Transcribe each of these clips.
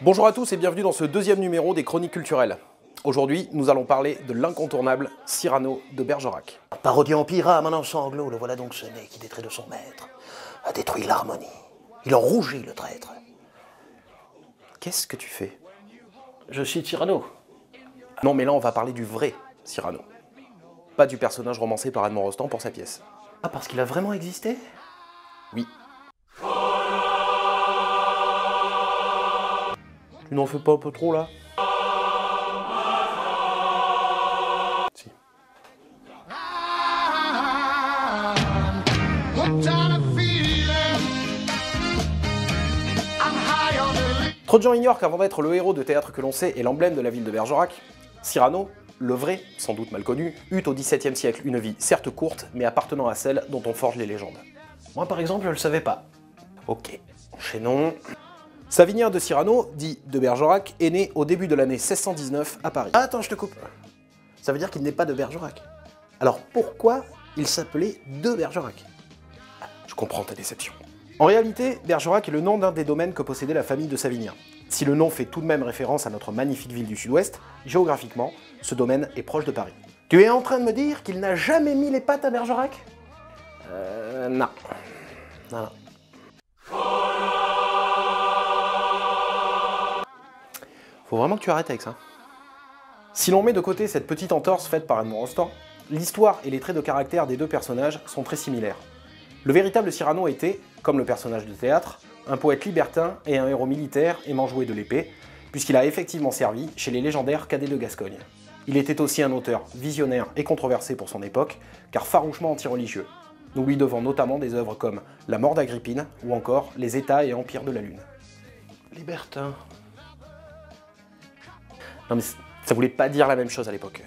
Bonjour à tous et bienvenue dans ce deuxième numéro des Chroniques culturelles. Aujourd'hui, nous allons parler de l'incontournable Cyrano de Bergerac. Parodié en pyra, maintenant sanglots, le voilà donc ce nez qui, des traits de son maître, a détruit l'harmonie. Il en rougit, le traître. Qu'est-ce que tu fais? Je suis Cyrano. Non mais là on va parler du vrai Cyrano. Pas du personnage romancé par Edmond Rostand pour sa pièce. Ah, parce qu'il a vraiment existé? Oui. Tu n'en fais pas un peu trop là? Si. Trop de gens ignorent qu'avant d'être le héros de théâtre que l'on sait et l'emblème de la ville de Bergerac, Cyrano, le vrai, sans doute mal connu, eut au XVIIe siècle une vie certes courte, mais appartenant à celle dont on forge les légendes. Moi, par exemple, je le savais pas. Ok, enchaînons. Savinien de Cyrano, dit de Bergerac, est né au début de l'année 1619 à Paris. Ah, attends, je te coupe. Ça veut dire qu'il n'est pas de Bergerac. Alors pourquoi il s'appelait de Bergerac? Je comprends ta déception. En réalité, Bergerac est le nom d'un des domaines que possédait la famille de Savinien. Si le nom fait tout de même référence à notre magnifique ville du sud-ouest, géographiquement, ce domaine est proche de Paris. Tu es en train de me dire qu'il n'a jamais mis les pattes à Bergerac? Non. Non. Faut vraiment que tu arrêtes avec ça. Si l'on met de côté cette petite entorse faite par Edmond Rostand, l'histoire et les traits de caractère des deux personnages sont très similaires. Le véritable Cyrano était, comme le personnage de théâtre, un poète libertin et un héros militaire aimant jouer de l'épée, puisqu'il a effectivement servi chez les légendaires cadets de Gascogne. Il était aussi un auteur visionnaire et controversé pour son époque, car farouchement anti-religieux. Nous lui devons notamment des œuvres comme La mort d'Agrippine ou encore Les États et empires de la Lune. Libertin. Non mais ça voulait pas dire la même chose à l'époque.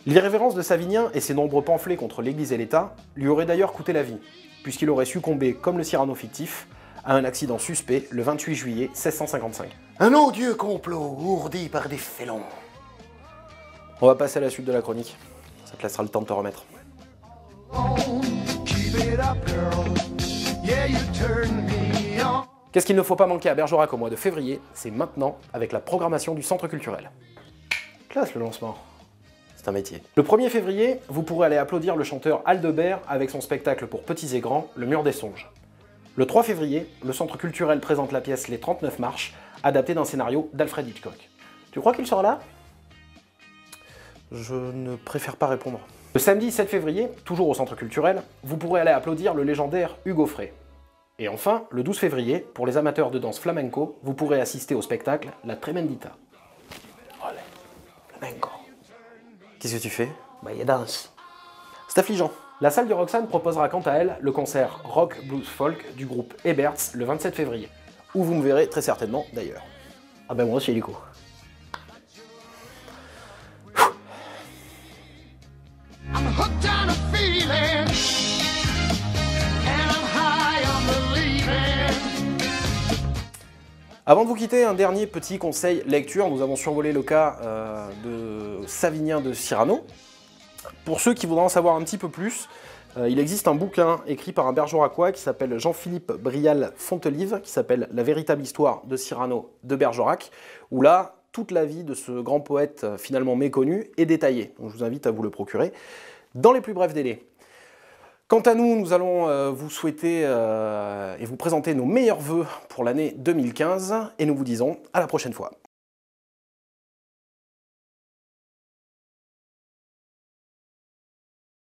L'irrévérence de Savinien et ses nombreux pamphlets contre l'Église et l'État lui auraient d'ailleurs coûté la vie, puisqu'il aurait succombé, comme le Cyrano fictif, à un accident suspect le 28 juillet 1655. Un odieux complot ourdi par des félons. On va passer à la suite de la chronique, ça te laissera le temps de te remettre. Qu'est-ce qu'il ne faut pas manquer à Bergerac au mois de février? C'est maintenant avec la programmation du Centre culturel. Classe le lancement. C'est un métier. Le 1er février, vous pourrez aller applaudir le chanteur Aldebert avec son spectacle pour petits et grands, Le Mur des Songes. Le 3 février, le Centre culturel présente la pièce Les 39 marches, adaptée d'un scénario d'Alfred Hitchcock. Tu crois qu'il sera là? Je ne préfère pas répondre. Le samedi 7 février, toujours au Centre culturel, vous pourrez aller applaudir le légendaire Hugo Frey. Et enfin, le 12 février, pour les amateurs de danse flamenco, vous pourrez assister au spectacle La Tremendita. Allez, flamenco. Qu'est-ce que tu fais? Bah, il danse. C'est affligeant. La salle du Roxane proposera quant à elle le concert Rock Blues Folk du groupe Eberts le 27 février, où vous me verrez très certainement d'ailleurs. Ah ben moi aussi du coup. Avant de vous quitter, un dernier petit conseil lecture. Nous avons survolé le cas de Savinien de Cyrano. Pour ceux qui voudraient en savoir un petit peu plus, il existe un bouquin écrit par un Bergeracois qui s'appelle Jean-Philippe Brial-Fontelive, qui s'appelle La véritable histoire de Cyrano de Bergerac, où là, toute la vie de ce grand poète finalement méconnu est détaillée. Donc je vous invite à vous le procurer dans les plus brefs délais. Quant à nous, nous allons vous souhaiter et vous présenter nos meilleurs vœux pour l'année 2015, et nous vous disons à la prochaine fois.